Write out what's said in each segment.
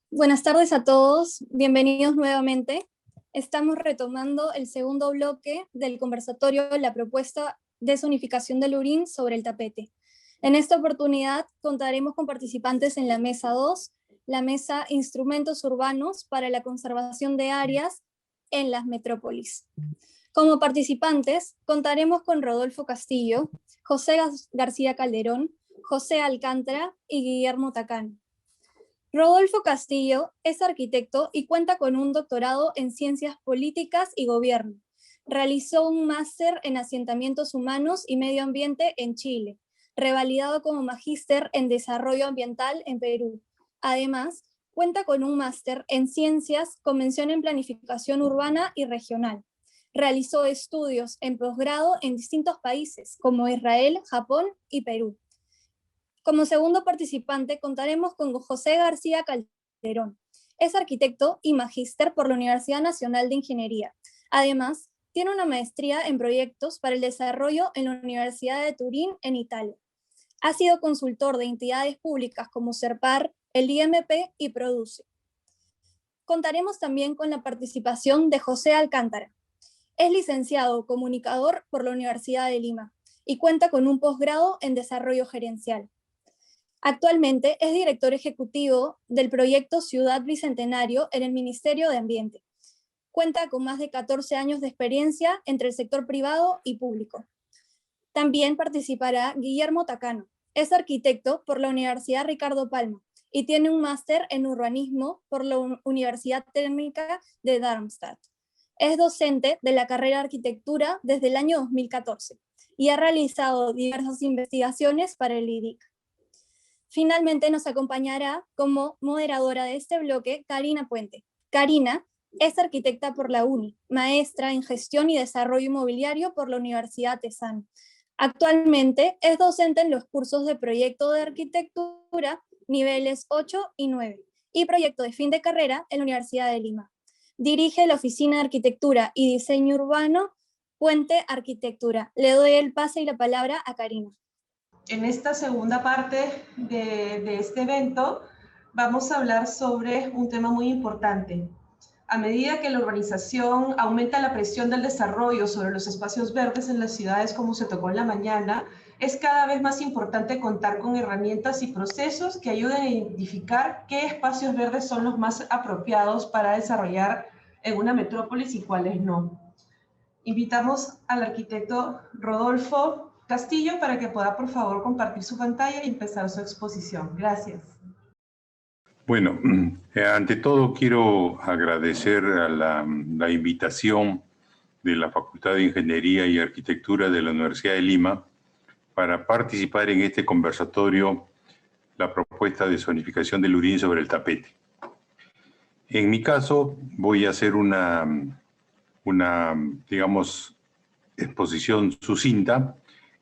Buenas tardes a todos, bienvenidos nuevamente. Estamos retomando el segundo bloque del conversatorio La propuesta de zonificación del Lurín sobre el tapete. En esta oportunidad contaremos con participantes en la mesa 2, la mesa Instrumentos Urbanos para la Conservación de Áreas en las Metrópolis. Como participantes contaremos con Rodolfo Castillo, José García Calderón, José Alcántara y Guillermo Tacán. Rodolfo Castillo es arquitecto y cuenta con un doctorado en Ciencias Políticas y Gobierno. Realizó un máster en Asentamientos Humanos y Medio Ambiente en Chile, revalidado como magíster en Desarrollo Ambiental en Perú. Además, cuenta con un máster en Ciencias con mención en Planificación Urbana y Regional. Realizó estudios en posgrado en distintos países, como Israel, Japón y Perú. Como segundo participante contaremos con José García Calderón. Es arquitecto y magíster por la Universidad Nacional de Ingeniería. Además, tiene una maestría en proyectos para el desarrollo en la Universidad de Turín, en Italia. Ha sido consultor de entidades públicas como CERPAR, el IMP y Produce. Contaremos también con la participación de José Alcántara. Es licenciado comunicador por la Universidad de Lima y cuenta con un posgrado en desarrollo gerencial. Actualmente es director ejecutivo del proyecto Ciudad Bicentenario en el Ministerio de Ambiente. Cuenta con más de 14 años de experiencia entre el sector privado y público. También participará Guillermo Tacano. Es arquitecto por la Universidad Ricardo Palma y tiene un máster en urbanismo por la Universidad Técnica de Darmstadt. Es docente de la carrera de arquitectura desde el año 2014 y ha realizado diversas investigaciones para el IDIC. Finalmente nos acompañará como moderadora de este bloque Karina Puente. Karina es arquitecta por la UNI, maestra en Gestión y Desarrollo Inmobiliario por la Universidad TESAN. Actualmente es docente en los cursos de Proyecto de Arquitectura niveles 8 y 9 y Proyecto de Fin de Carrera en la Universidad de Lima. Dirige la Oficina de Arquitectura y Diseño Urbano Puente Arquitectura. Le doy el pase y la palabra a Karina. En esta segunda parte de este evento vamos a hablar sobre un tema muy importante. A medida que la urbanización aumenta la presión del desarrollo sobre los espacios verdes en las ciudades, como se tocó en la mañana, es cada vez más importante contar con herramientas y procesos que ayuden a identificar qué espacios verdes son los más apropiados para desarrollar en una metrópolis y cuáles no. Invitamos al arquitecto Rodolfo Castillo para que pueda, por favor, compartir su pantalla y empezar su exposición. Gracias. Bueno, ante todo quiero agradecer a la invitación de la Facultad de Ingeniería y Arquitectura de la Universidad de Lima para participar en este conversatorio, la propuesta de zonificación del Lurín sobre el tapete. En mi caso voy a hacer una digamos, exposición sucinta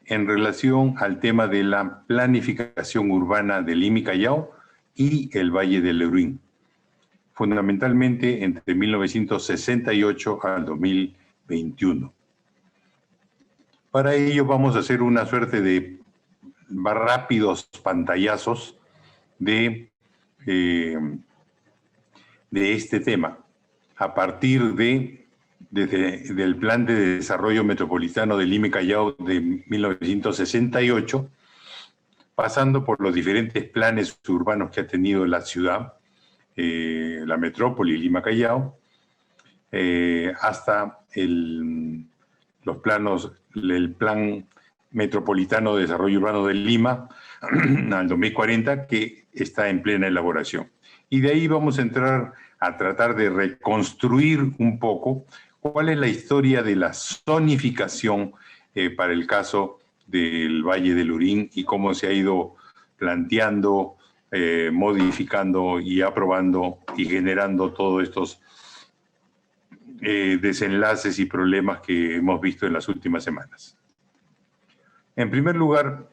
en relación al tema de la planificación urbana de Lima y Callao y el Valle del Lurín, fundamentalmente entre 1968 al 2021. Para ello vamos a hacer una suerte de rápidos pantallazos de este tema, a partir del Plan de Desarrollo Metropolitano de Lima y Callao de 1968, pasando por los diferentes planes urbanos que ha tenido la ciudad, la metrópoli Lima-Callao, hasta el Plan Metropolitano de Desarrollo Urbano de Lima al 2040, que está en plena elaboración. Y de ahí vamos a entrar a tratar de reconstruir un poco cuál es la historia de la zonificación para el caso del Valle del Lurín y cómo se ha ido planteando, modificando y aprobando y generando todos estos desenlaces y problemas que hemos visto en las últimas semanas. En primer lugar,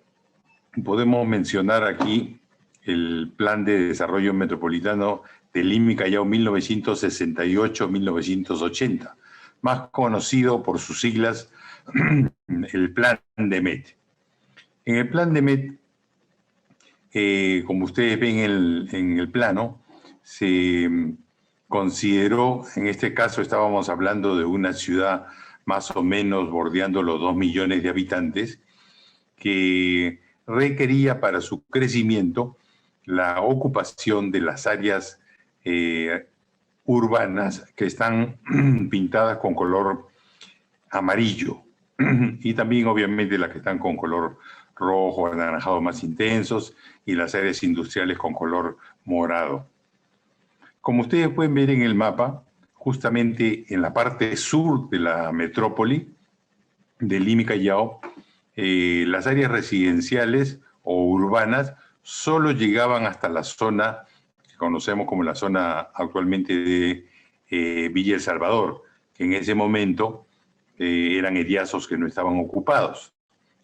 podemos mencionar aquí el Plan de Desarrollo Metropolitano de Lima y Callao 1968-1980, más conocido por sus siglas, el Plan de Met. En el Plan de Met, como ustedes ven en el plano, se consideró, en este caso estábamos hablando de una ciudad más o menos bordeando los 2 millones de habitantes, que requería para su crecimiento la ocupación de las áreas urbanas que están pintadas con color amarillo y también obviamente las que están con color rojo, anaranjado más intensos y las áreas industriales con color morado. Como ustedes pueden ver en el mapa, justamente en la parte sur de la metrópoli de Lima y Callao, las áreas residenciales o urbanas solo llegaban hasta la zona que conocemos como la zona actualmente de Villa El Salvador, que en ese momento eran hediazos que no estaban ocupados.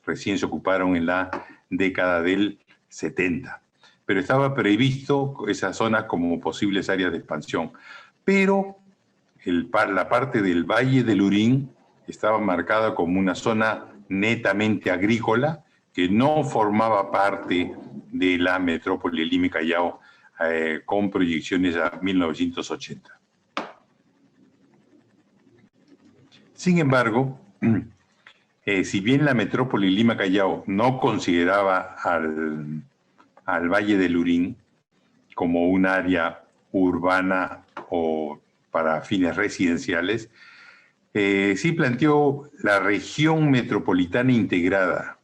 Recién se ocuparon en la década del 70. Pero estaba previsto esas zonas como posibles áreas de expansión. Pero la parte del Valle del Lurín estaba marcada como una zona netamente agrícola que no formaba parte de la metrópoli de Lima y Callao con proyecciones a 1980. Sin embargo, si bien la metrópoli Lima Callao no consideraba al Valle del Lurín como un área urbana o para fines residenciales, sí planteó la región metropolitana integrada.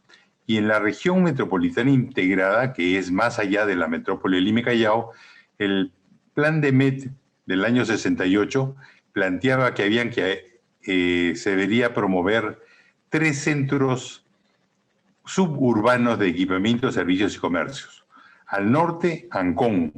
Y en la región metropolitana integrada, que es más allá de la metrópoli de Lima y Callao, el plan de Met del año 68 planteaba que se debería promover 3 centros suburbanos de equipamiento, servicios y comercios. Al norte, Ancón,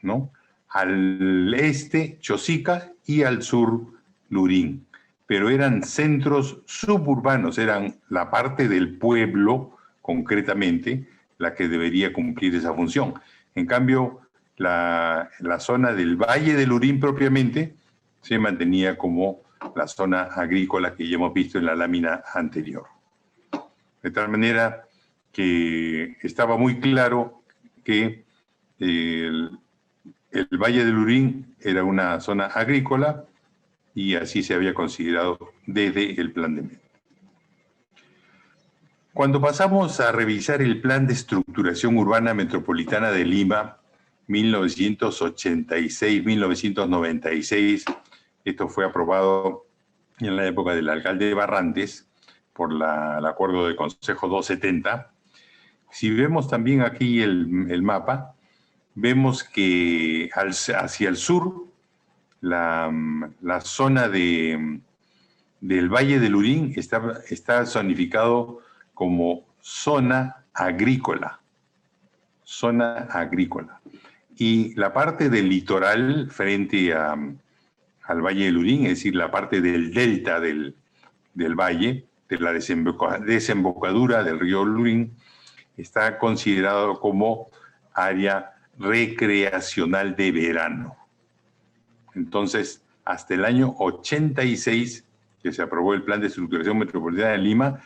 ¿no? Al este, Chosica, y al sur, Lurín. Pero eran centros suburbanos, eran la parte del pueblo, concretamente, la que debería cumplir esa función. En cambio, la zona del Valle del Lurín propiamente se mantenía como la zona agrícola que ya hemos visto en la lámina anterior. De tal manera que estaba muy claro que el Valle del Lurín era una zona agrícola y así se había considerado desde el plan de Met. Cuando pasamos a revisar el Plan de Estructuración Urbana Metropolitana de Lima, 1986-1996, esto fue aprobado en la época del alcalde Barrantes por el acuerdo del Consejo 270. Si vemos también aquí el mapa, vemos que hacia el sur, la zona del Valle del Lurín está zonificado como zona agrícola. Zona agrícola. Y la parte del litoral frente al Valle del Lurín, es decir, la parte del delta del valle, de la desembocadura del río Lurín, está considerado como área recreacional de verano. Entonces, hasta el año 86, que se aprobó el Plan de Estructuración Metropolitana de Lima,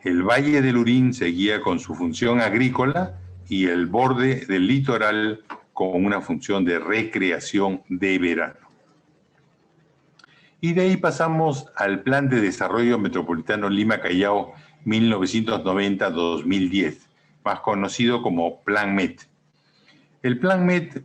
el Valle del Lurín seguía con su función agrícola y el borde del litoral con una función de recreación de verano. Y de ahí pasamos al Plan de Desarrollo Metropolitano Lima-Callao 1990-2010, más conocido como Plan Met. El Plan Met,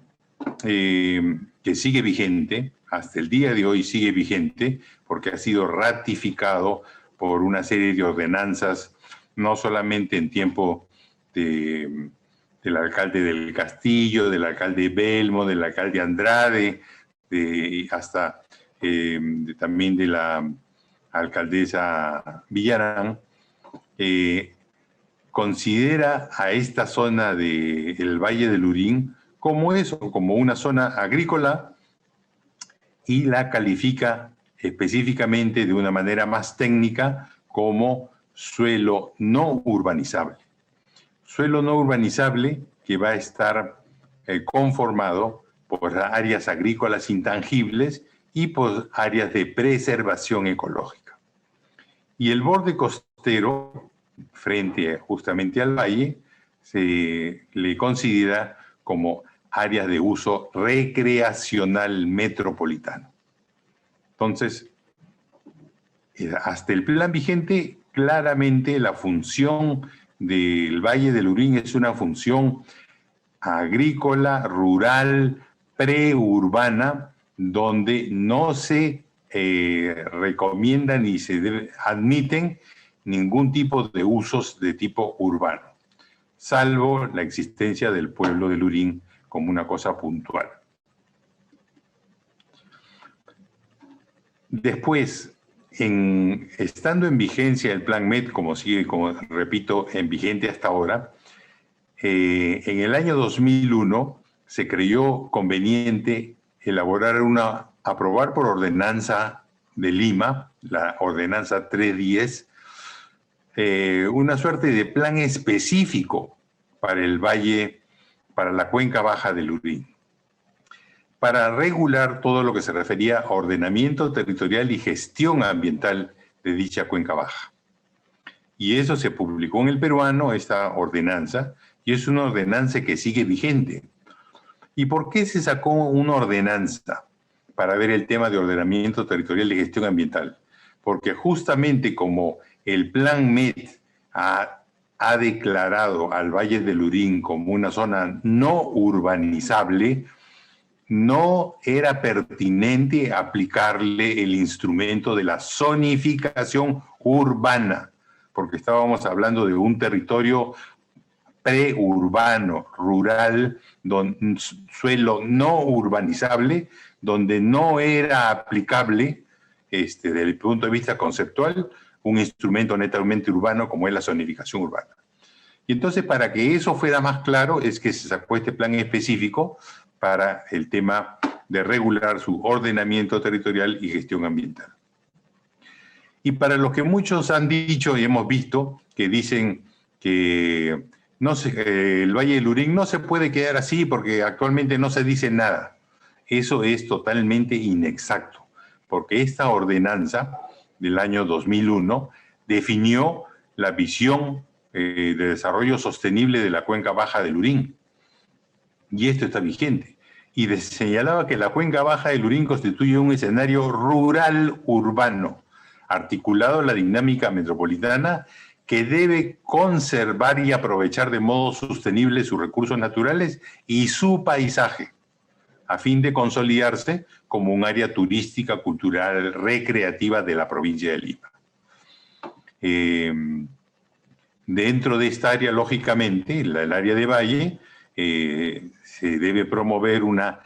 que sigue vigente, hasta el día de hoy sigue vigente, porque ha sido ratificado por una serie de ordenanzas, no solamente en tiempo del alcalde del Castillo, del alcalde Belmo, del alcalde Andrade, hasta también de la alcaldesa Villarán, considera a esta zona del Valle del Lurín como eso, como una zona agrícola, y la califica específicamente de una manera más técnica como suelo no urbanizable. Suelo no urbanizable que va a estar conformado por áreas agrícolas intangibles y por áreas de preservación ecológica. Y el borde costero, frente justamente al valle, se le considera como áreas de uso recreacional metropolitano. Entonces, hasta el plan vigente, claramente la función del Valle del Lurín es una función agrícola, rural, preurbana, donde no se recomienda ni se admiten ningún tipo de usos de tipo urbano, salvo la existencia del pueblo de Lurín como una cosa puntual. Después, estando en vigencia el Plan MET, como sigue, como repito, en vigente hasta ahora, en el año 2001 se creyó conveniente aprobar por ordenanza de Lima, la ordenanza 310, una suerte de plan específico para el valle, para la cuenca baja del Lurín, para regular todo lo que se refería a ordenamiento territorial y gestión ambiental de dicha cuenca baja. Y eso se publicó en el peruano, esta ordenanza, y es una ordenanza que sigue vigente. ¿Y por qué se sacó una ordenanza para ver el tema de ordenamiento territorial y gestión ambiental? Porque justamente como el Plan MET ha declarado al Valle del Lurín como una zona no urbanizable, no era pertinente aplicarle el instrumento de la zonificación urbana, porque estábamos hablando de un territorio preurbano, rural, suelo no urbanizable, donde no era aplicable, desde el punto de vista conceptual, un instrumento netamente urbano como es la zonificación urbana. Y entonces, para que eso fuera más claro, es que se sacó este plan específico para el tema de regular su ordenamiento territorial y gestión ambiental. Y para lo que muchos han dicho y hemos visto, que dicen que el Valle del Lurín no se puede quedar así porque actualmente no se dice nada. Eso es totalmente inexacto, porque esta ordenanza del año 2001 definió la visión de desarrollo sostenible de la cuenca baja del Lurín. Y esto está vigente. Y señalaba que la cuenca baja del Lurín constituye un escenario rural-urbano, articulado en la dinámica metropolitana, que debe conservar y aprovechar de modo sostenible sus recursos naturales y su paisaje, a fin de consolidarse como un área turística, cultural, recreativa de la provincia de Lima. Dentro de esta área, lógicamente, el área de Valle, se debe promover una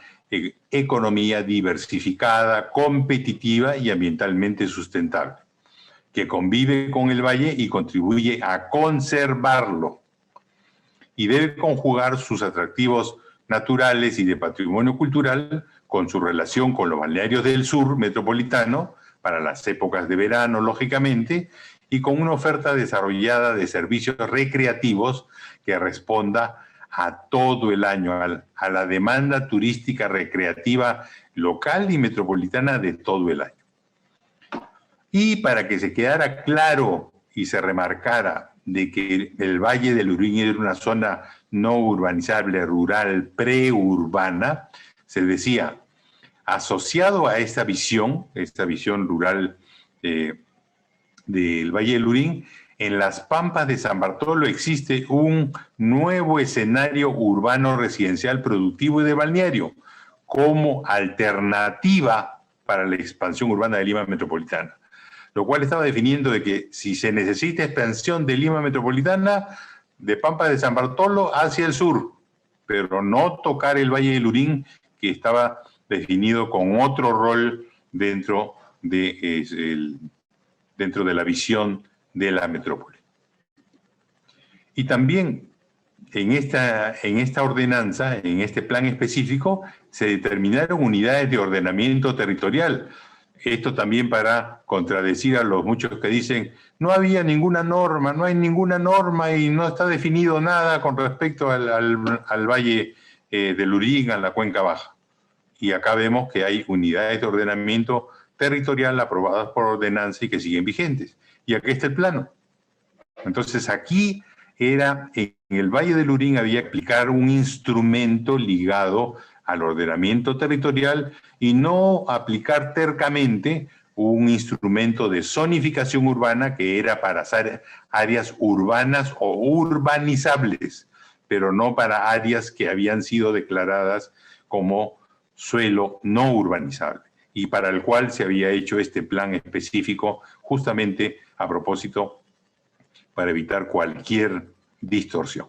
economía diversificada, competitiva y ambientalmente sustentable, que convive con el valle y contribuye a conservarlo. Y debe conjugar sus atractivos naturales y de patrimonio cultural con su relación con los balnearios del sur metropolitano, para las épocas de verano, lógicamente, y con una oferta desarrollada de servicios recreativos que responda a todo el año, a la demanda turística recreativa local y metropolitana de todo el año. Y para que se quedara claro y se remarcara de que el Valle del Lurín era una zona no urbanizable, rural, preurbana, se decía, asociado a esta visión rural del Valle del Lurín, en las Pampas de San Bartolo existe un nuevo escenario urbano residencial productivo y de balneario como alternativa para la expansión urbana de Lima metropolitana, lo cual estaba definiendo de que si se necesita expansión de Lima metropolitana, de Pampas de San Bartolo hacia el sur, pero no tocar el Valle del Lurín, que estaba definido con otro rol dentro de la visión de la metrópoli. Y también en esta ordenanza, en este plan específico, se determinaron unidades de ordenamiento territorial. Esto también para contradecir a los muchos que dicen no había ninguna norma, no hay ninguna norma y no está definido nada con respecto al Valle del Lurín, a la Cuenca Baja. Y acá vemos que hay unidades de ordenamiento territorial aprobadas por ordenanza y que siguen vigentes. Y aquí está el plano. Entonces aquí era en el Valle del Lurín había que aplicar un instrumento ligado al ordenamiento territorial y no aplicar tercamente un instrumento de zonificación urbana que era para áreas urbanas o urbanizables, pero no para áreas que habían sido declaradas como suelo no urbanizable, y para el cual se había hecho este plan específico justamente a propósito para evitar cualquier distorsión.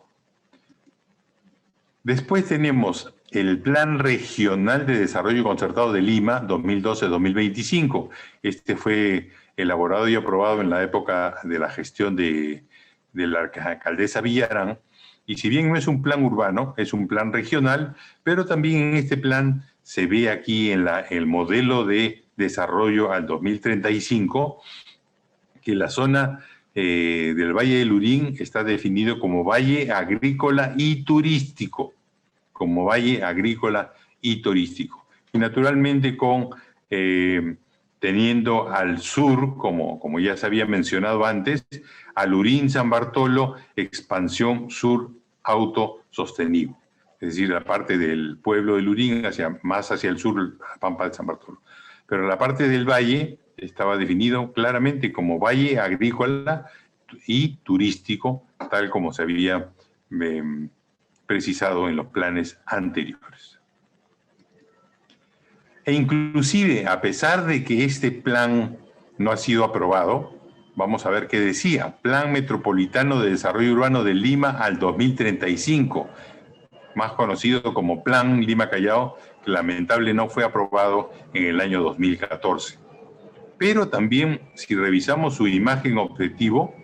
Después tenemos el Plan Regional de Desarrollo Concertado de Lima 2012-2025. Este fue elaborado y aprobado en la época de la gestión de la alcaldesa Villarán. Y si bien no es un plan urbano, es un plan regional, pero también en este plan se ve aquí en el modelo de desarrollo al 2035 que la zona del Valle del Lurín está definido como Valle Agrícola y Turístico, como Valle Agrícola y Turístico. Y naturalmente teniendo al sur, como ya se había mencionado antes, a Lurín San Bartolo, expansión sur autosostenible. Es decir, la parte del pueblo de Lurín más hacia el sur, la Pampa de San Bartolo. Pero la parte del valle estaba definido claramente como Valle Agrícola y Turístico, tal como se había precisado en los planes anteriores. E inclusive, a pesar de que este plan no ha sido aprobado, vamos a ver qué decía: Plan Metropolitano de Desarrollo Urbano de Lima al 2035, más conocido como Plan Lima Callao, que lamentablemente no fue aprobado en el año 2014. Pero también, si revisamos su imagen objetivo,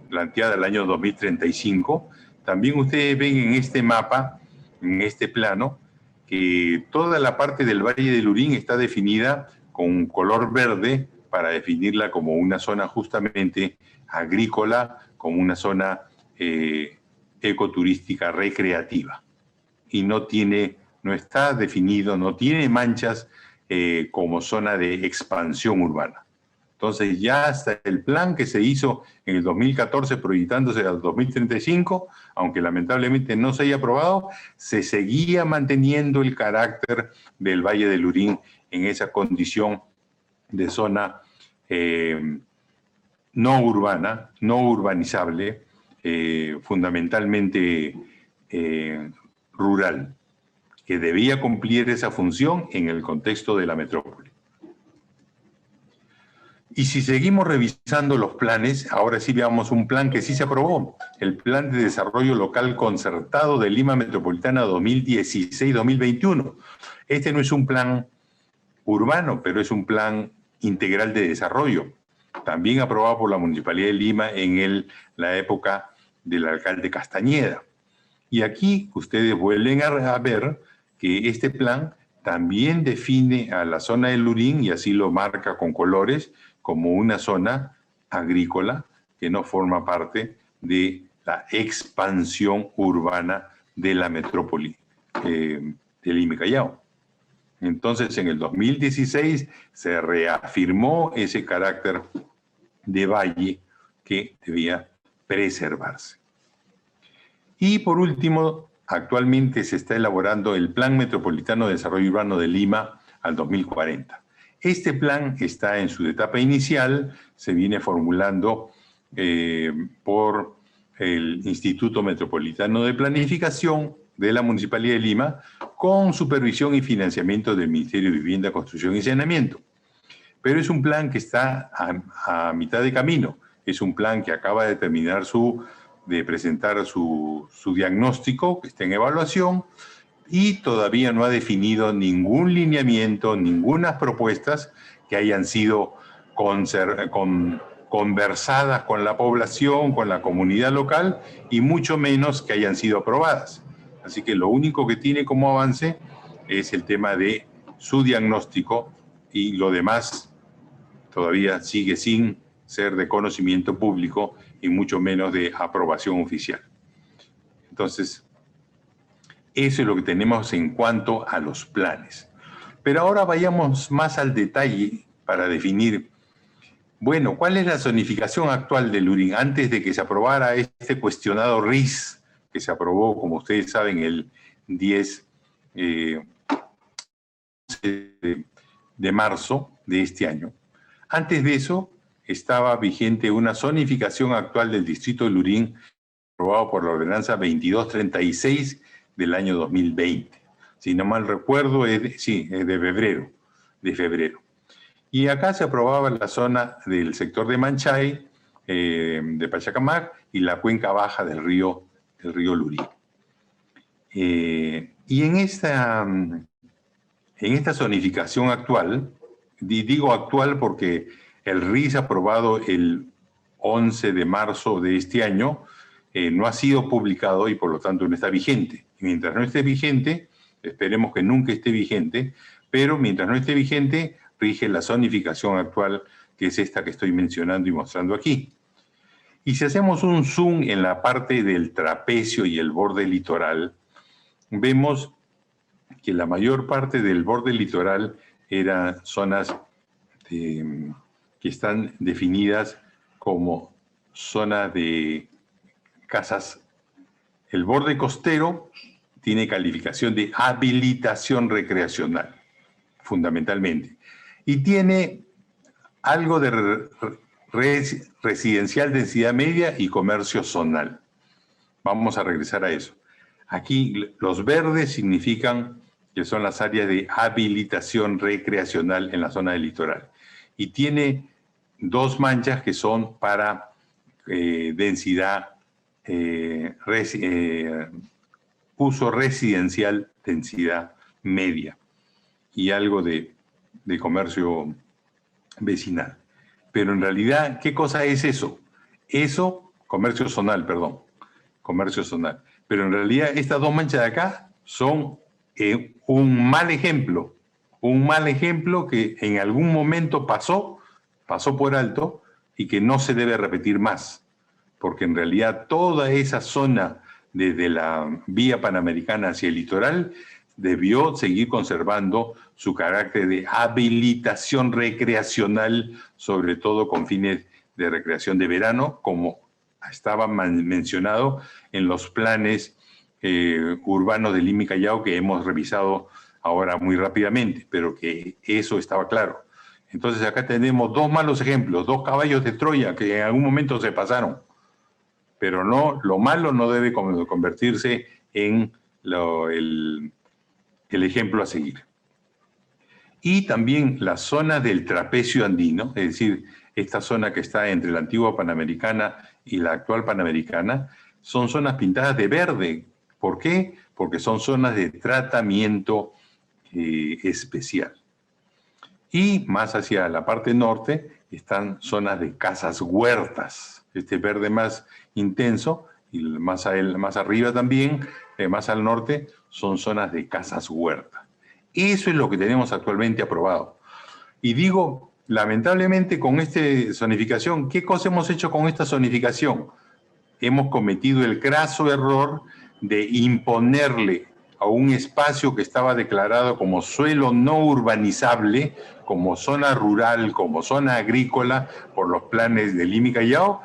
planteada el año 2035, también ustedes ven en este mapa, en este plano, que toda la parte del Valle del Lurín está definida con un color verde para definirla como una zona justamente agrícola, como una zona ecoturística recreativa. Y no está definido, no tiene manchas como zona de expansión urbana. Entonces ya hasta el plan que se hizo en el 2014 proyectándose al 2035, aunque lamentablemente no se haya aprobado, se seguía manteniendo el carácter del Valle del Lurín en esa condición de zona no urbana, no urbanizable, fundamentalmente rural, que debía cumplir esa función en el contexto de la metrópoli. Y si seguimos revisando los planes, ahora sí veamos un plan que sí se aprobó, el Plan de Desarrollo Local Concertado de Lima Metropolitana 2016-2021. Este no es un plan urbano, pero es un plan integral de desarrollo, también aprobado por la Municipalidad de Lima en la época del alcalde Castañeda. Y aquí ustedes vuelven a ver que este plan también define a la zona del Lurín, y así lo marca con colores, como una zona agrícola que no forma parte de la expansión urbana de la metrópoli de Lima y Callao. Entonces, en el 2016 se reafirmó ese carácter de valle que debía preservarse. Y por último, actualmente se está elaborando el Plan Metropolitano de Desarrollo Urbano de Lima al 2040. Este plan está en su etapa inicial, se viene formulando por el Instituto Metropolitano de Planificación de la Municipalidad de Lima, con supervisión y financiamiento del Ministerio de Vivienda, Construcción y Saneamiento. Pero es un plan que está a mitad de camino, es un plan que acaba de terminar de presentar su diagnóstico, que está en evaluación, y todavía no ha definido ningún lineamiento, ninguna propuestas que hayan sido conversadas con la población, con la comunidad local, y mucho menos que hayan sido aprobadas. Así que lo único que tiene como avance es el tema de su diagnóstico, y lo demás todavía sigue sin ser de conocimiento público y mucho menos de aprobación oficial. Entonces, eso es lo que tenemos en cuanto a los planes. Pero ahora vayamos más al detalle para definir Bueno, ¿cuál es la zonificación actual del Lurín? Antes de que se aprobara este cuestionado RIS, que se aprobó, como ustedes saben, el 10 de marzo de este año. Antes de eso, estaba vigente una zonificación actual del distrito de Lurín, aprobado por la ordenanza 2236 del año 2020. Si no mal recuerdo, es de febrero. Y acá se aprobaba la zona del sector de Manchay, de Pachacamac, y la cuenca baja del río Lurín. Y en esta zonificación actual, digo actual porque el RIS aprobado el 11 de marzo de este año no ha sido publicado y por lo tanto no está vigente. Y mientras no esté vigente, esperemos que nunca esté vigente, pero mientras no esté vigente, rige la zonificación actual, que es esta que estoy mencionando y mostrando aquí. Y si hacemos un zoom en la parte del trapecio y el borde litoral, vemos que la mayor parte del borde litoral eran zonas que están definidas como zona de casas. El borde costero tiene calificación de habilitación recreacional, fundamentalmente, y tiene algo de residencial densidad media y comercio zonal. Vamos a regresar a eso. Aquí los verdes significan que son las áreas de habilitación recreacional en la zona del litoral. Y tiene dos manchas que son para densidad, uso residencial, densidad media, y algo de comercio vecinal. Pero en realidad, ¿qué cosa es eso? Eso, comercio zonal, perdón, comercio zonal. Pero en realidad estas dos manchas de acá son un mal ejemplo que en algún momento pasó por alto y que no se debe repetir más, porque en realidad toda esa zona desde la vía panamericana hacia el litoral debió seguir conservando su carácter de habilitación recreacional, sobre todo con fines de recreación de verano, como estaba mencionado en los planes urbanos de Lima y Callao que hemos revisado ahora muy rápidamente, pero que eso estaba claro. Entonces acá tenemos dos malos ejemplos, dos caballos de Troya que en algún momento se pasaron, pero no, lo malo no debe convertirse en el ejemplo a seguir. Y también la zona del trapecio andino, es decir, esta zona que está entre la antigua Panamericana y la actual Panamericana, son zonas pintadas de verde. ¿Por qué? Porque son zonas de tratamiento especial. Y más hacia la parte norte están zonas de casas huertas, este verde más intenso, y más arriba también, más al norte, son zonas de casas huertas. Eso es lo que tenemos actualmente aprobado. Y digo, lamentablemente con esta zonificación, ¿qué cosa hemos hecho con esta zonificación? Hemos cometido el graso error de imponerle a un espacio que estaba declarado como suelo no urbanizable, como zona rural, como zona agrícola, por los planes de Lima y Callao,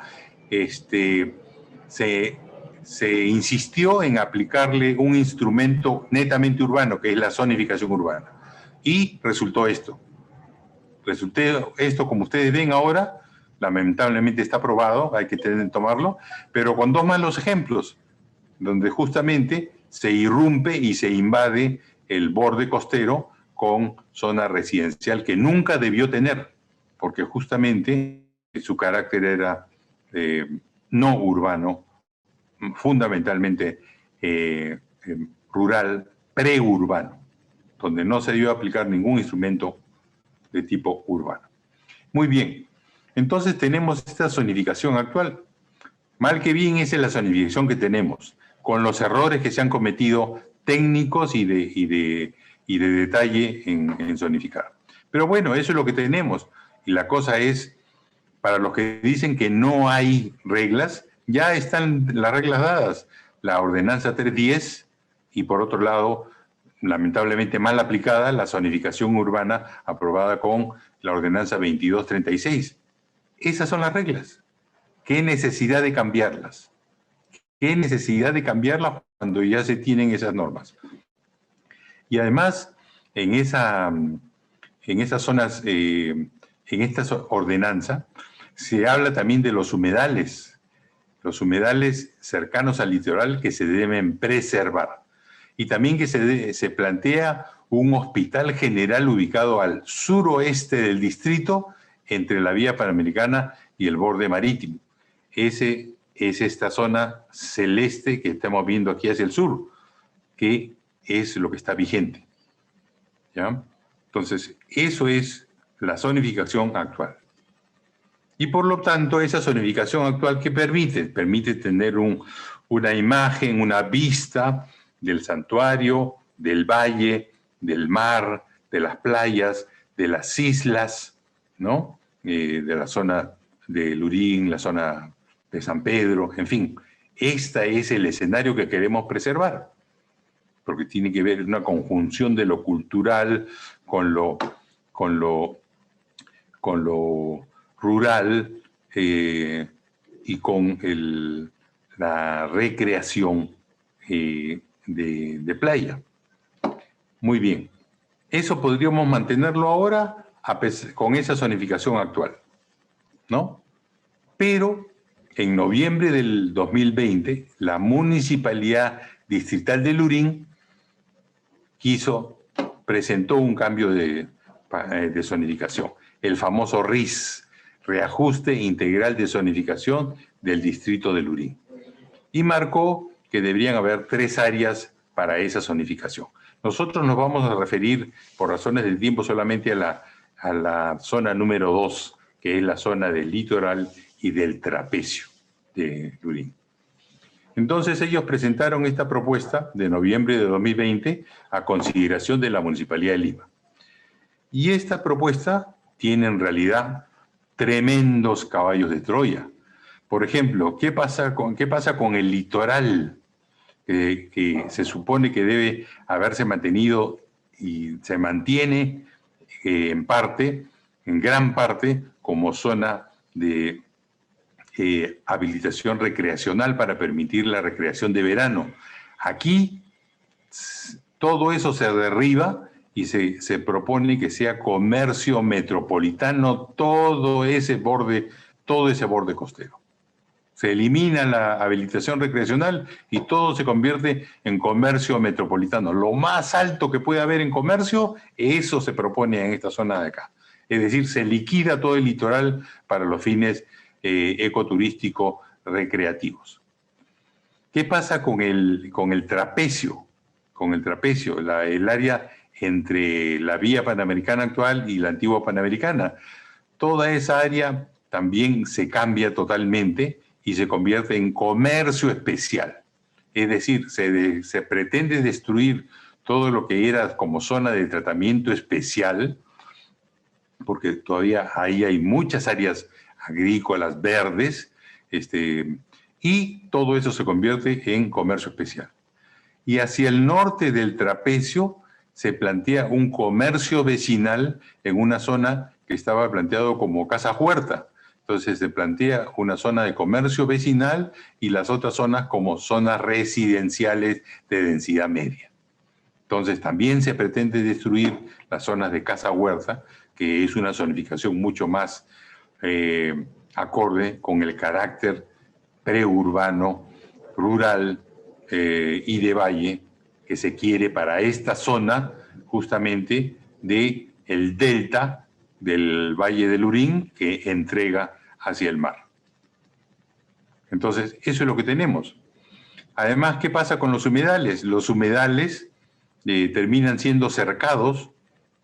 se insistió en aplicarle un instrumento netamente urbano, que es la zonificación urbana. Y resultó esto. Como ustedes ven ahora, lamentablemente está aprobado, hay que tomarlo, pero con dos malos ejemplos, donde justamente se irrumpe y se invade el borde costero con zona residencial que nunca debió tener, porque justamente su carácter era no urbano, fundamentalmente rural, preurbano, donde no se debió aplicar ningún instrumento de tipo urbano. Muy bien, entonces tenemos esta zonificación actual. Mal que bien, esa es la zonificación que tenemos, con los errores que se han cometido técnicos y de detalle en zonificar. Pero bueno, eso es lo que tenemos. Y la cosa es, para los que dicen que no hay reglas, ya están las reglas dadas. La ordenanza 310 y por otro lado, lamentablemente mal aplicada, la zonificación urbana aprobada con la ordenanza 2236. esas son las reglas. ¿Qué necesidad de cambiarlas? ¿Qué necesidad de cambiarlas cuando ya se tienen esas normas? Y además, en esas zonas, en esta ordenanza, se habla también de los humedales cercanos al litoral que se deben preservar. Y también que se plantea un hospital general ubicado al suroeste del distrito, entre la vía panamericana y el borde marítimo. Ese es esta zona celeste que estamos viendo aquí hacia el sur, que es lo que está vigente. ¿Ya? Entonces, eso es la zonificación actual. Y por lo tanto, esa zonificación actual, ¿qué permite? Permite tener una imagen, una vista del santuario, del valle, del mar, de las playas, de las islas, ¿no? De la zona de Lurín, la zona de San Pedro, en fin. Este es el escenario que queremos preservar, porque tiene que ver una conjunción de lo cultural con lo rural y con la recreación de playa. Muy bien. Eso podríamos mantenerlo ahora con esa zonificación actual, ¿no? Pero en noviembre del 2020, la Municipalidad Distrital de Lurín presentó un cambio de zonificación, el famoso RIS, Reajuste Integral de Zonificación del Distrito de Lurín, y marcó que deberían haber 3 áreas para esa zonificación. Nosotros nos vamos a referir, por razones de tiempo, solamente a la zona número 2, que es la zona del litoral y del trapecio de Lurín. Entonces ellos presentaron esta propuesta de noviembre de 2020 a consideración de la Municipalidad de Lima. Y esta propuesta tiene en realidad tremendos caballos de Troya. Por ejemplo, ¿qué pasa con el litoral? Que se supone que debe haberse mantenido y se mantiene en gran parte, como zona de habilitación recreacional para permitir la recreación de verano. Aquí todo eso se derriba y se propone que sea comercio metropolitano todo ese borde costero. Se elimina la habilitación recreacional y todo se convierte en comercio metropolitano. Lo más alto que puede haber en comercio, eso se propone en esta zona de acá. Es decir, se liquida todo el litoral para los fines ecoturísticos recreativos. ¿Qué pasa con el trapecio? Con el trapecio, el área entre la vía panamericana actual y la antigua panamericana. Toda esa área también se cambia totalmente y se convierte en comercio especial. Es decir, se pretende destruir todo lo que era como zona de tratamiento especial, porque todavía ahí hay muchas áreas agrícolas verdes, y todo eso se convierte en comercio especial. Y hacia el norte del trapecio se plantea un comercio vecinal en una zona que estaba planteado como casa huerta. Entonces se plantea una zona de comercio vecinal y las otras zonas como zonas residenciales de densidad media. Entonces también se pretende destruir las zonas de casa huerta, que es una zonificación mucho más acorde con el carácter preurbano, rural y de valle que se quiere para esta zona justamente del delta del Valle del Lurín que entrega hacia el mar. Entonces, eso es lo que tenemos. Además, ¿qué pasa con los humedales? Los humedales terminan siendo cercados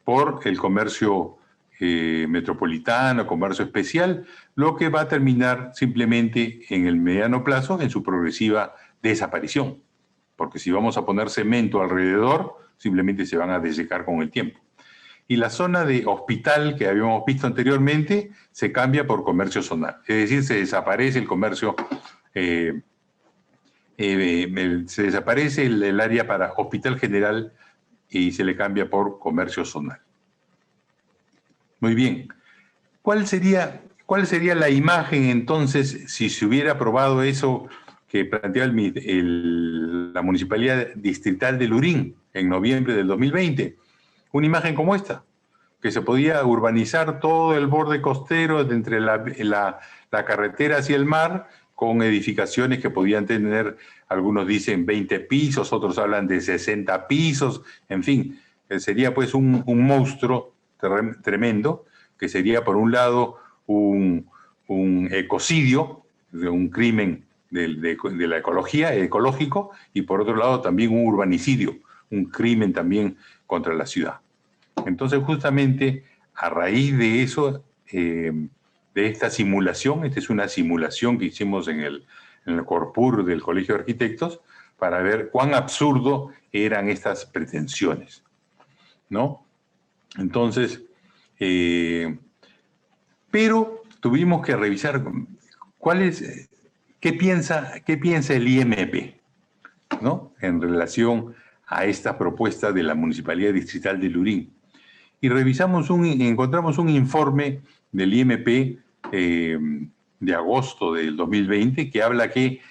por el comercio metropolitano, comercio especial, lo que va a terminar simplemente en el mediano plazo en su progresiva desaparición. Porque si vamos a poner cemento alrededor, simplemente se van a desecar con el tiempo. Y la zona de hospital que habíamos visto anteriormente se cambia por comercio zonal. Es decir, se desaparece el comercio, se desaparece el área para hospital general y se le cambia por comercio zonal. Muy bien. ¿Cuál sería ¿Cuál sería la imagen entonces si se hubiera aprobado eso que planteaba la Municipalidad Distrital de Lurín en noviembre del 2020? Una imagen como esta, que se podía urbanizar todo el borde costero de entre la carretera hacia el mar, con edificaciones que podían tener, algunos dicen 20 pisos, otros hablan de 60 pisos, en fin, sería pues un monstruo tremendo, que sería por un lado un ecocidio, de un crimen de la ecología, ecológico, y por otro lado también un urbanicidio, un crimen también contra la ciudad. Entonces, justamente a raíz de eso, de esta simulación, esta es una simulación que hicimos en el Corpur del Colegio de Arquitectos, para ver cuán absurdo eran estas pretensiones, ¿no? Entonces, pero tuvimos que revisar qué piensa el IMP, ¿no? En relación a esta propuesta de la Municipalidad Distrital de Lurín. Y encontramos un informe del IMP de agosto del 2020 que habla que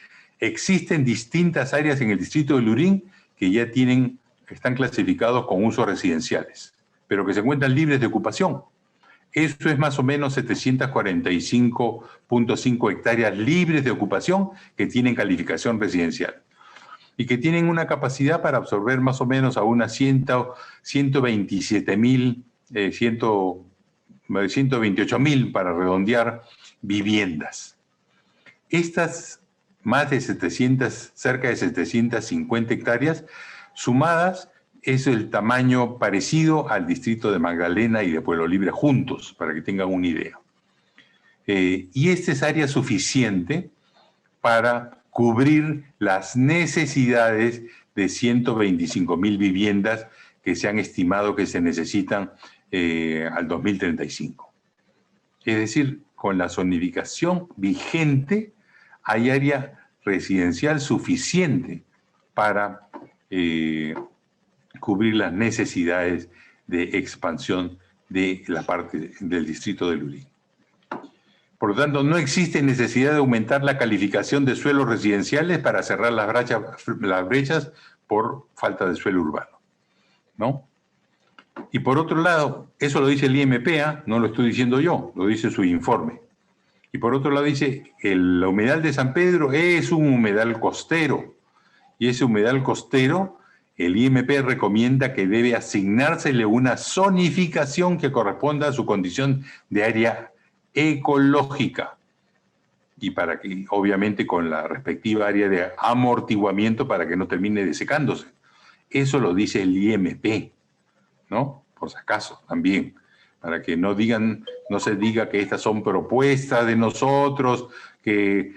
existen distintas áreas en el distrito de Lurín que ya están clasificados con usos residenciales, pero que se encuentran libres de ocupación. Eso es más o menos 745.5 hectáreas libres de ocupación que tienen calificación residencial y que tienen una capacidad para absorber más o menos a unas 128.000, para redondear, viviendas. Estas más de 700, cerca de 750 hectáreas, sumadas, es el tamaño parecido al distrito de Magdalena y de Pueblo Libre juntos, para que tengan una idea. Y esta es área suficiente para cubrir las necesidades de 125.000 viviendas que se han estimado que se necesitan al 2035. Es decir, con la zonificación vigente hay área residencial suficiente para cubrir las necesidades de expansión de la parte del distrito de Lurín. Por lo tanto, no existe necesidad de aumentar la calificación de suelos residenciales para cerrar las brechas por falta de suelo urbano, ¿no? Y por otro lado, eso lo dice el IMP, no lo estoy diciendo yo, lo dice su informe. Y por otro lado dice que la humedal de San Pedro es un humedal costero, y ese humedal costero, el IMP recomienda que debe asignársele una zonificación que corresponda a su condición de área ecológica, y para que, obviamente, con la respectiva área de amortiguamiento para que no termine desecándose. Eso lo dice el IMP, ¿no? Por si acaso, también, para que no se diga que estas son propuestas de nosotros, que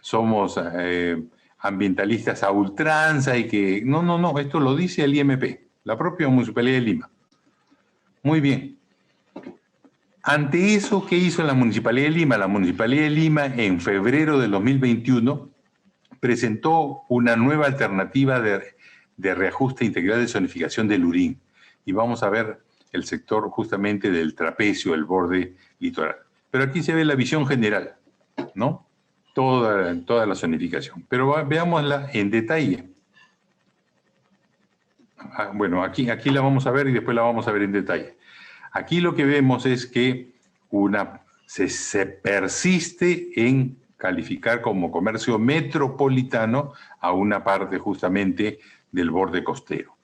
somos ambientalistas a ultranza y que... No, esto lo dice el IMP, la propia Municipalidad de Lima. Muy bien. Ante eso, ¿qué hizo la Municipalidad de Lima? La Municipalidad de Lima, en febrero del 2021, presentó una nueva alternativa de reajuste integral de zonificación de Lurín. Y vamos a ver el sector justamente del trapecio, el borde litoral. Pero aquí se ve la visión general, ¿no? Toda la zonificación. Pero veámosla en detalle. Bueno, aquí la vamos a ver y después la vamos a ver en detalle. Aquí lo que vemos es que se persiste en calificar como comercio metropolitano a una parte justamente del borde costero.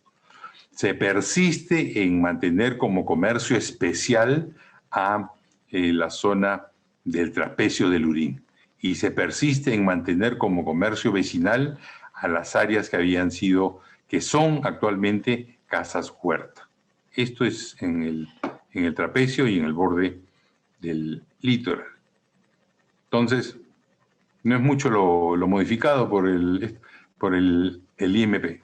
Se persiste en mantener como comercio especial a la zona del trapecio de Lurín. Y se persiste en mantener como comercio vecinal a las áreas que son actualmente casas huerta. Esto es en el trapecio y en el borde del litoral. Entonces, no es mucho lo modificado por el IMP.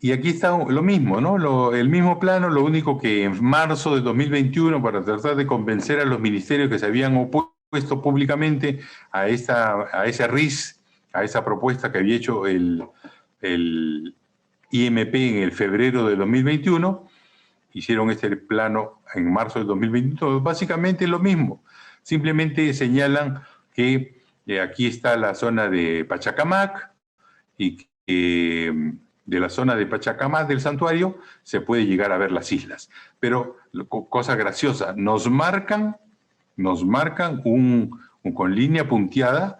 Y aquí está lo mismo, ¿no? El mismo plano, lo único que en marzo de 2021, para tratar de convencer a los ministerios que se habían opuesto públicamente a ese RIS, a esa propuesta que había hecho el IMP en el febrero de 2021, hicieron este plano en marzo del 2022, básicamente lo mismo. Simplemente señalan que aquí está la zona de Pachacamac y que de la zona de Pachacamac del santuario se puede llegar a ver las islas. Pero, cosa graciosa, nos marcan con línea punteada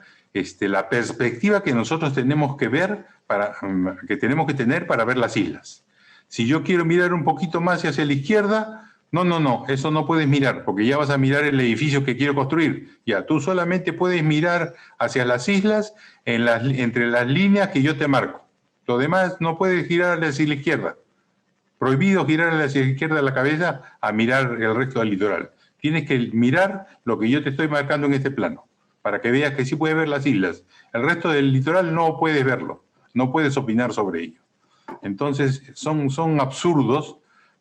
la perspectiva que nosotros tenemos que ver, que tenemos que tener para ver las islas. Si yo quiero mirar un poquito más hacia la izquierda, no, eso no puedes mirar, porque ya vas a mirar el edificio que quiero construir. Ya, tú solamente puedes mirar hacia las islas entre las líneas que yo te marco. Lo demás no puedes girar hacia la izquierda. Prohibido girar hacia la izquierda la cabeza a mirar el resto del litoral. Tienes que mirar lo que yo te estoy marcando en este plano, para que veas que sí puedes ver las islas. El resto del litoral no puedes verlo, no puedes opinar sobre ello. Entonces, son absurdos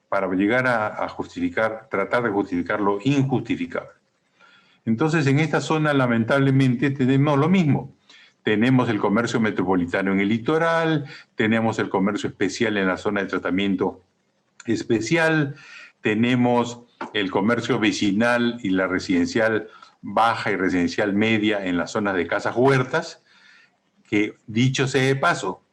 para llegar a justificar, tratar de justificar lo injustificable. Entonces, en esta zona, lamentablemente, tenemos lo mismo. Tenemos el comercio metropolitano en el litoral, tenemos el comercio especial en la zona de tratamiento especial, tenemos el comercio vecinal y la residencial baja y residencial media en las zonas de casas huertas, que dicho sea de paso,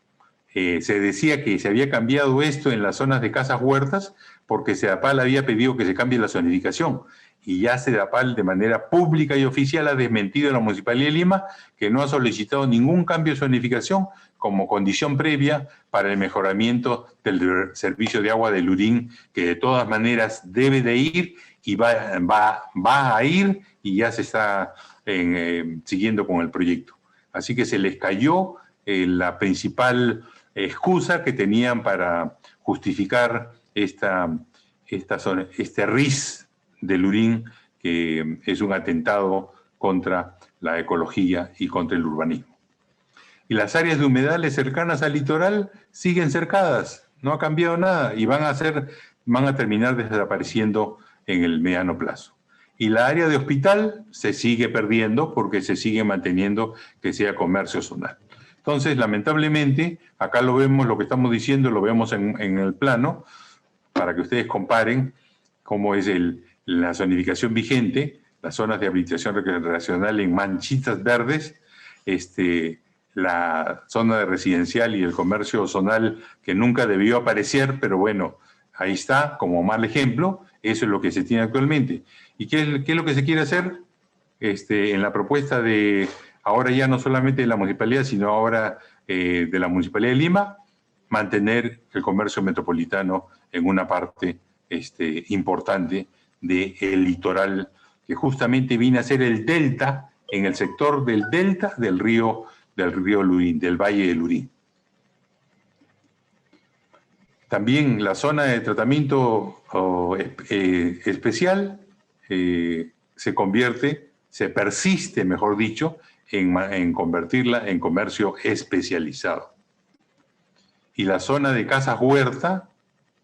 se decía que se había cambiado esto en las zonas de casas huertas porque CEDAPAL había pedido que se cambie la zonificación y ya CEDAPAL de manera pública y oficial ha desmentido a la Municipalidad de Lima que no ha solicitado ningún cambio de zonificación como condición previa para el mejoramiento del servicio de agua de Lurín, que de todas maneras debe de ir y va a ir y ya se está siguiendo con el proyecto. Así que se les cayó la principal excusa que tenían para justificar este RIS de Lurín, que es un atentado contra la ecología y contra el urbanismo. Y las áreas de humedales cercanas al litoral siguen cercadas, no ha cambiado nada y van a terminar desapareciendo en el mediano plazo. Y la área de hospital se sigue perdiendo porque se sigue manteniendo que sea comercio zonal. Entonces, lamentablemente, acá lo vemos, lo que estamos diciendo, lo vemos en el plano, para que ustedes comparen cómo es la zonificación vigente, las zonas de habilitación recreacional en manchitas verdes, la zona de residencial y el comercio zonal que nunca debió aparecer, pero bueno, ahí está, como mal ejemplo, eso es lo que se tiene actualmente. ¿Y qué es lo que se quiere hacer? En la propuesta de, ahora ya no solamente de la municipalidad, sino ahora de la Municipalidad de Lima, mantener el comercio metropolitano en una parte importante del litoral, que justamente viene a ser el delta, en el sector del delta del río Lurín, del Valle de Lurín. También la zona de tratamiento especial se persiste, mejor dicho, en convertirla en comercio especializado. Y la zona de casas huerta,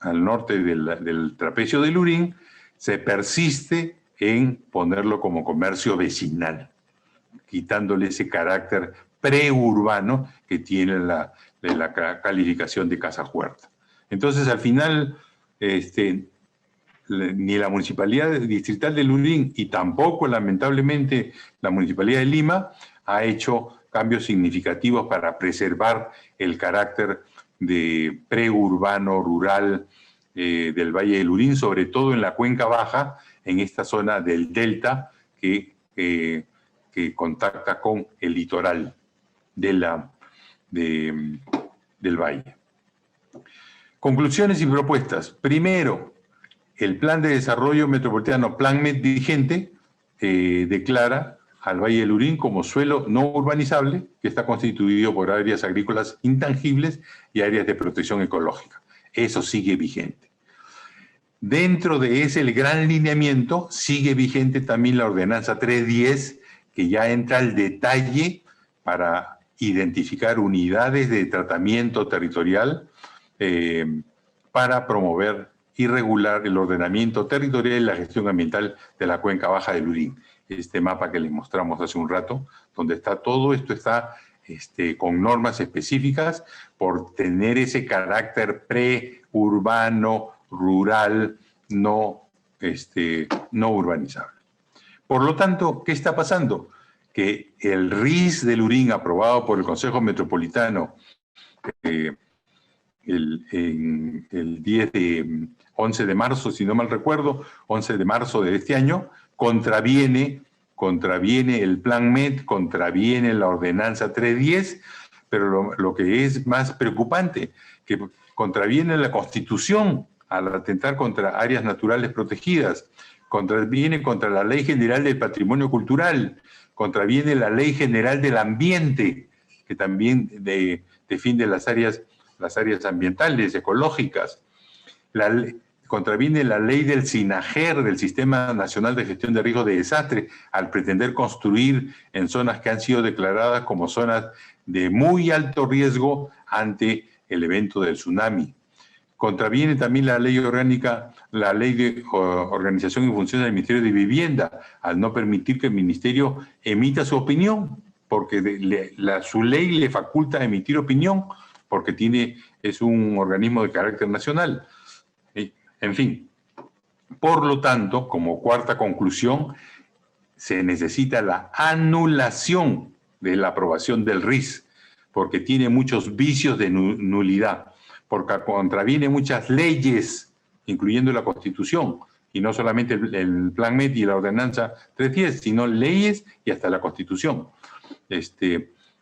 al norte del trapecio de Lurín, se persiste en ponerlo como comercio vecinal, quitándole ese carácter preurbano que tiene la calificación de casa huerta. Entonces, al final, ni la Municipalidad Distrital de Lurín y tampoco, lamentablemente, la Municipalidad de Lima ha hecho cambios significativos para preservar el carácter de preurbano, rural del Valle de Lurín, sobre todo en la cuenca baja, en esta zona del delta que contacta con el litoral del valle. Conclusiones y propuestas. Primero, el Plan de Desarrollo Metropolitano, PlanMet vigente, declara al Valle de Lurín como suelo no urbanizable, que está constituido por áreas agrícolas intangibles y áreas de protección ecológica. Eso sigue vigente. Dentro de ese el gran lineamiento, sigue vigente también la Ordenanza 310, que ya entra al detalle para identificar unidades de tratamiento territorial para promover y regular el ordenamiento territorial y la gestión ambiental de la cuenca baja de Lurín. Este mapa que les mostramos hace un rato, donde está todo esto, está con normas específicas por tener ese carácter preurbano, rural no urbanizable. Por lo tanto, ¿qué está pasando? Que el RIS de Lurín, aprobado por el Consejo Metropolitano el 11 de marzo, si no mal recuerdo, 11 de marzo de este año, contraviene el Plan MET, contraviene la Ordenanza 310, pero lo que es más preocupante, que contraviene la Constitución al atentar contra áreas naturales protegidas, contraviene contra la Ley General del Patrimonio Cultural, contraviene la Ley General del Ambiente, que también defiende las áreas ambientales, ecológicas, contraviene la ley del SINAGER, del Sistema Nacional de Gestión de Riesgos de Desastre, al pretender construir en zonas que han sido declaradas como zonas de muy alto riesgo ante el evento del tsunami. Contraviene también la ley orgánica, la ley de organización y funciones del Ministerio de Vivienda, al no permitir que el Ministerio emita su opinión, porque su ley le faculta emitir opinión, porque es un organismo de carácter nacional. En fin, por lo tanto, como cuarta conclusión, se necesita la anulación de la aprobación del RIS, porque tiene muchos vicios de nulidad, porque contraviene muchas leyes, incluyendo la Constitución, y no solamente el Plan MET y la Ordenanza 310, sino leyes y hasta la Constitución.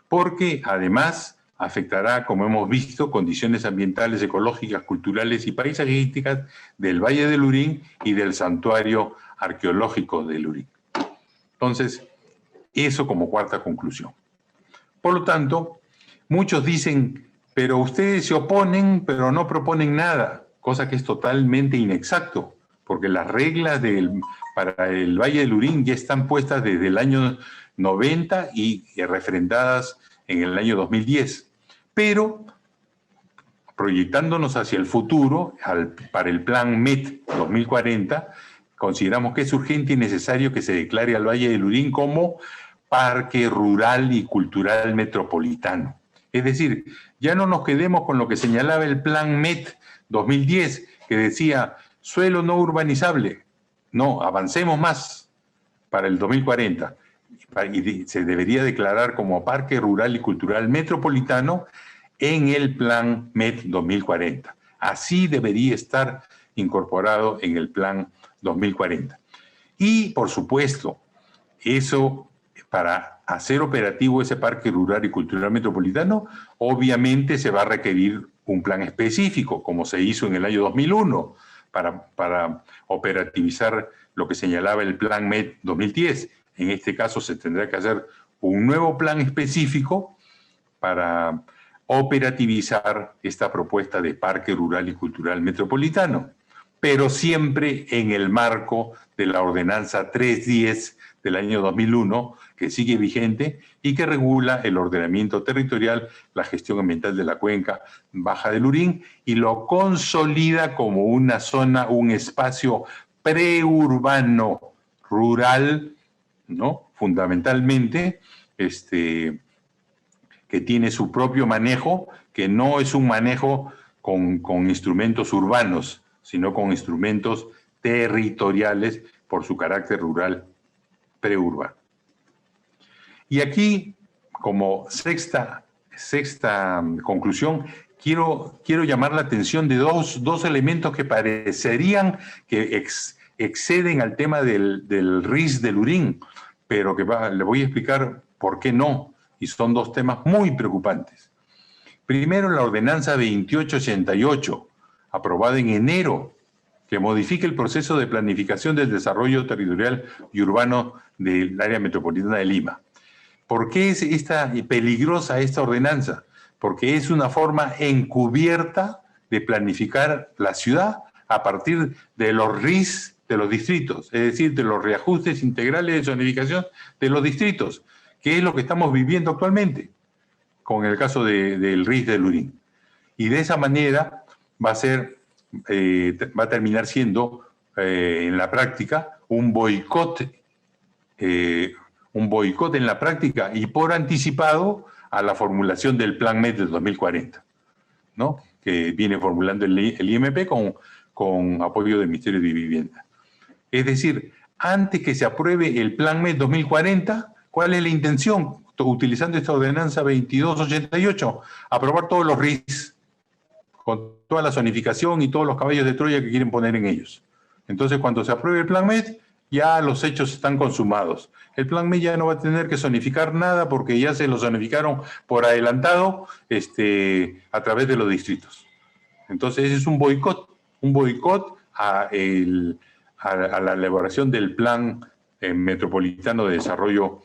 Porque además afectará, como hemos visto, condiciones ambientales, ecológicas, culturales y paisajísticas del Valle de Lurín y del Santuario Arqueológico de Lurín. Entonces, eso como cuarta conclusión. Por lo tanto, muchos dicen, pero ustedes se oponen, pero no proponen nada, cosa que es totalmente inexacto, porque las reglas para el Valle de Lurín ya están puestas desde el año 90 y refrendadas en el año 2010. Pero, proyectándonos hacia el futuro, para el Plan MET 2040, consideramos que es urgente y necesario que se declare al Valle de Lurín como Parque Rural y Cultural Metropolitano. Es decir, ya no nos quedemos con lo que señalaba el Plan MET 2010, que decía suelo no urbanizable. No, avancemos más para el 2040. Y se debería declarar como Parque Rural y Cultural Metropolitano en el Plan MET 2040. Así debería estar incorporado en el Plan 2040. Y, por supuesto, eso, para hacer operativo ese Parque Rural y Cultural Metropolitano, obviamente se va a requerir un plan específico, como se hizo en el año 2001, para operativizar lo que señalaba el Plan MET 2010. En este caso se tendrá que hacer un nuevo plan específico para operativizar esta propuesta de Parque Rural y Cultural Metropolitano, pero siempre en el marco de la Ordenanza 310 del año 2001, que sigue vigente y que regula el ordenamiento territorial, la gestión ambiental de la cuenca baja de Lurín y lo consolida como una zona, un espacio preurbano rural, ¿no? Fundamentalmente, que tiene su propio manejo, que no es un manejo con instrumentos urbanos, sino con instrumentos territoriales por su carácter rural preurbano. Y aquí, como sexta conclusión, quiero llamar la atención de dos elementos que parecerían que exceden al tema del RIS de Lurín, pero que le voy a explicar por qué no, y son dos temas muy preocupantes. Primero, la Ordenanza 2888, aprobada en enero, que modifica el proceso de planificación del desarrollo territorial y urbano del área metropolitana de Lima. ¿Por qué es peligrosa esta ordenanza? Porque es una forma encubierta de planificar la ciudad a partir de los RIS de los distritos, es decir, de los reajustes integrales de zonificación de los distritos, que es lo que estamos viviendo actualmente con el caso del RIS de Lurín. Y de esa manera va a terminar siendo en la práctica un boicot en la práctica y por anticipado a la formulación del Plan MET de 2040, ¿no? Que viene formulando el IMP con apoyo del Ministerio de Vivienda. Es decir, antes que se apruebe el Plan MED 2040, ¿cuál es la intención? Utilizando esta ordenanza 2288, aprobar todos los RIS, con toda la zonificación y todos los caballos de Troya que quieren poner en ellos. Entonces, cuando se apruebe el Plan MED, ya los hechos están consumados. El Plan MED ya no va a tener que zonificar nada porque ya se lo zonificaron por adelantado a través de los distritos. Entonces, ese es un boicot a la elaboración del Plan Metropolitano de Desarrollo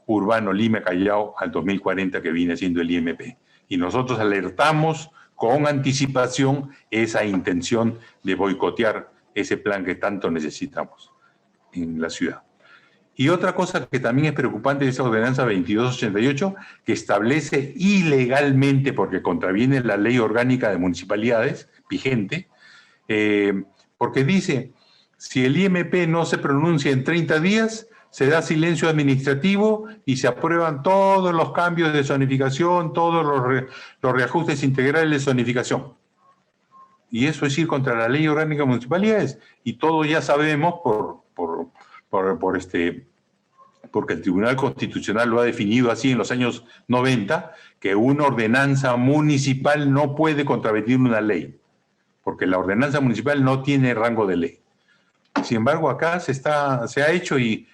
Urbano Lima-Callao al 2040, que viene siendo el IMP. Y nosotros alertamos con anticipación esa intención de boicotear ese plan que tanto necesitamos en la ciudad. Y otra cosa que también es preocupante de esa ordenanza 2288, que establece ilegalmente, porque contraviene la ley orgánica de municipalidades vigente, porque dice, si el IMP no se pronuncia en 30 días, se da silencio administrativo y se aprueban todos los cambios de zonificación, todos los reajustes integrales de zonificación. Y eso es ir contra la ley orgánica de municipalidades. Y todos ya sabemos, porque el Tribunal Constitucional lo ha definido así en los años 90, que una ordenanza municipal no puede contravenir una ley, porque la ordenanza municipal no tiene rango de ley. Sin embargo, acá se ha hecho y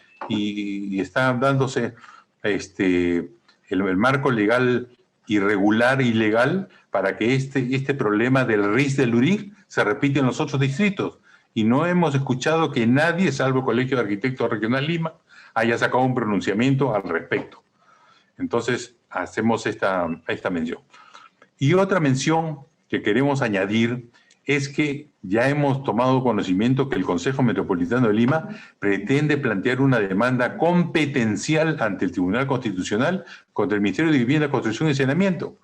está dándose el marco legal irregular, ilegal, para que este problema del RIS del Lurín se repite en los otros distritos. Y no hemos escuchado que nadie, salvo el Colegio de Arquitectos Regional Lima, haya sacado un pronunciamiento al respecto. Entonces, hacemos esta mención. Y otra mención que queremos añadir es que ya hemos tomado conocimiento que el Consejo Metropolitano de Lima pretende plantear una demanda competencial ante el Tribunal Constitucional contra el Ministerio de Vivienda, Construcción y Saneamiento.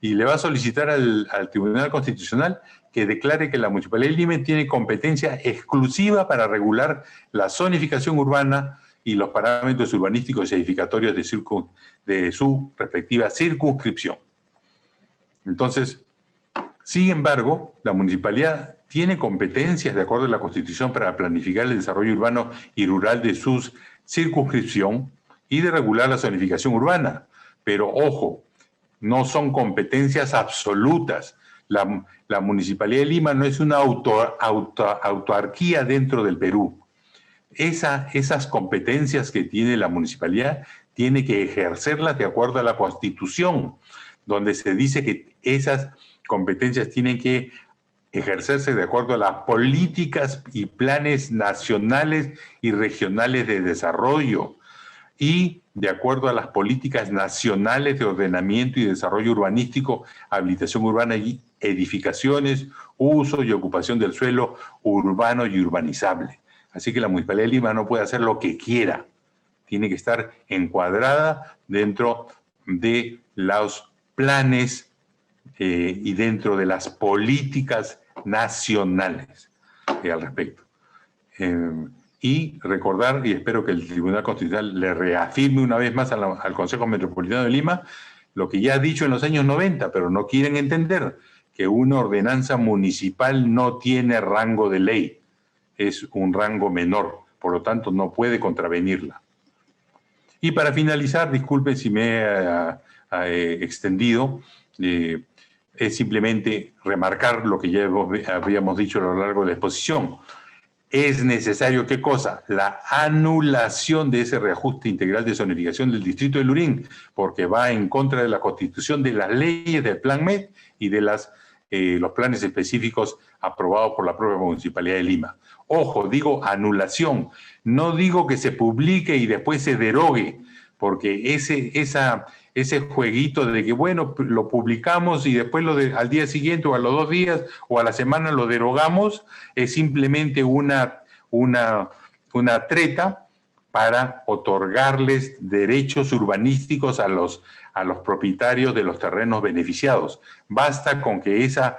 Y le va a solicitar al Tribunal Constitucional que declare que la Municipalidad de Lima tiene competencia exclusiva para regular la zonificación urbana y los parámetros urbanísticos y edificatorios de su respectiva circunscripción. Entonces, sin embargo, la municipalidad tiene competencias de acuerdo a la Constitución para planificar el desarrollo urbano y rural de su circunscripción y de regular la zonificación urbana. Pero, ojo, no son competencias absolutas. La Municipalidad de Lima no es una autarquía dentro del Perú. Esas competencias que tiene la municipalidad tiene que ejercerlas de acuerdo a la Constitución, donde se dice que esas competencias tienen que ejercerse de acuerdo a las políticas y planes nacionales y regionales de desarrollo y de acuerdo a las políticas nacionales de ordenamiento y desarrollo urbanístico, habilitación urbana y edificaciones, uso y ocupación del suelo urbano y urbanizable. Así que la Municipalidad de Lima no puede hacer lo que quiera, tiene que estar encuadrada dentro de los planes y dentro de las políticas nacionales al respecto. Y recordar, y espero que el Tribunal Constitucional le reafirme una vez más al Consejo Metropolitano de Lima, lo que ya ha dicho en los años 90, pero no quieren entender, que una ordenanza municipal no tiene rango de ley, es un rango menor, por lo tanto no puede contravenirla. Y para finalizar, disculpen si me he extendido, es simplemente remarcar lo que ya habíamos dicho a lo largo de la exposición. Es necesario, ¿qué cosa? La anulación de ese reajuste integral de zonificación del distrito de Lurín, porque va en contra de la Constitución, de las leyes del Plan MED y de los planes específicos aprobados por la propia Municipalidad de Lima. Ojo, digo anulación, no digo que se publique y después se derogue, porque ese jueguito de que, bueno, lo publicamos y después al día siguiente o a los 2 días o a la semana lo derogamos, es simplemente una treta para otorgarles derechos urbanísticos a los propietarios de los terrenos beneficiados. Basta con que esta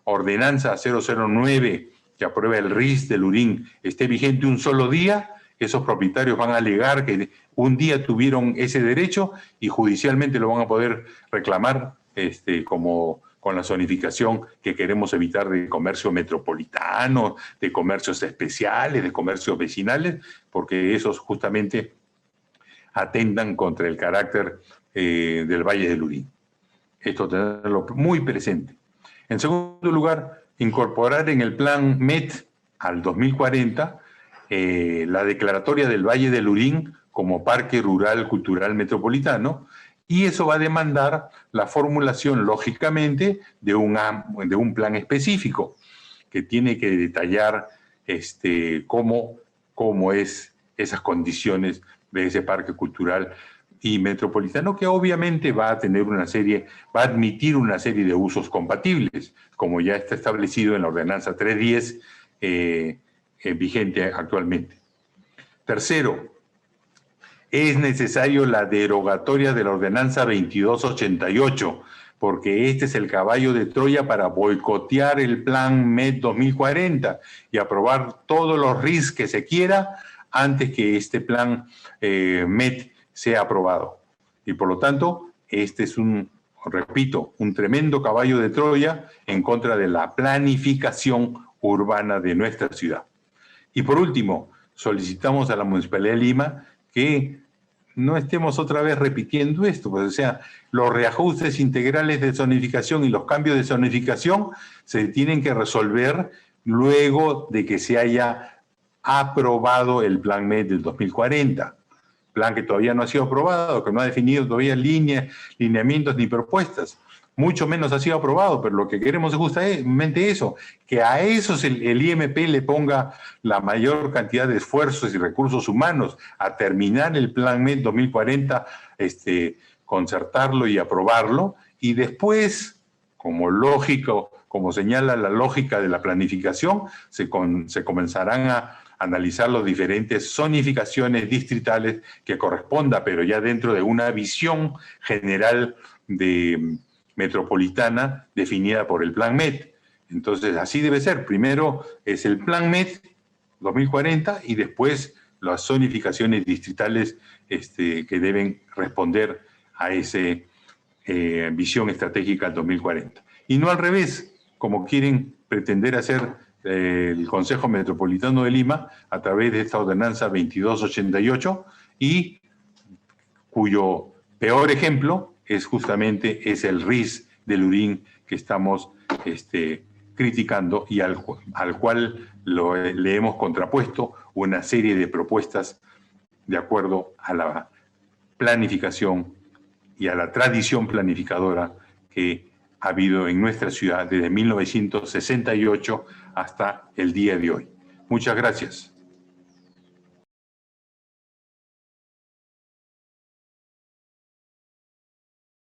ordenanza 009 que aprueba el RIS de Lurín esté vigente un solo día, esos propietarios van a alegar que un día tuvieron ese derecho y judicialmente lo van a poder reclamar como con la zonificación que queremos evitar de comercio metropolitano, de comercios especiales, de comercios vecinales, porque esos justamente atentan contra el carácter del Valle del Lurín. Esto tenerlo muy presente. En segundo lugar, incorporar en el plan MET al 2040 la declaratoria del Valle del Lurín como Parque Rural Cultural Metropolitano, y eso va a demandar la formulación, lógicamente, de un plan específico que tiene que detallar cómo es esas condiciones de ese parque cultural y metropolitano, que obviamente va a admitir una serie de usos compatibles, como ya está establecido en la ordenanza 310 vigente actualmente. Tercero, es necesario la derogatoria de la ordenanza 2288, porque este es el caballo de Troya para boicotear el plan MET 2040 y aprobar todos los RIS que se quiera antes que este plan MET sea aprobado. Y por lo tanto, este es un tremendo caballo de Troya en contra de la planificación urbana de nuestra ciudad. Y por último, solicitamos a la Municipalidad de Lima que no estemos otra vez repitiendo esto, pues, o sea, los reajustes integrales de zonificación y los cambios de zonificación se tienen que resolver luego de que se haya aprobado el plan MET del 2040, plan que todavía no ha sido aprobado, que no ha definido todavía lineamientos ni propuestas. Mucho menos ha sido aprobado, pero lo que queremos es justamente eso, que a esos el IMP le ponga la mayor cantidad de esfuerzos y recursos humanos a terminar el plan MET 2040, concertarlo y aprobarlo, y después, como lógico, como señala la lógica de la planificación, se comenzarán a analizar las diferentes zonificaciones distritales que corresponda, pero ya dentro de una visión general metropolitana definida por el Plan MET. Entonces, así debe ser. Primero es el Plan MET 2040 y después las zonificaciones distritales que deben responder a esa visión estratégica al 2040. Y no al revés, como quieren pretender hacer el Consejo Metropolitano de Lima a través de esta ordenanza 2288 y cuyo peor ejemplo es justamente el RIS de Lurín que estamos criticando y al cual le hemos contrapuesto una serie de propuestas de acuerdo a la planificación y a la tradición planificadora que ha habido en nuestra ciudad desde 1968 hasta el día de hoy. Muchas gracias.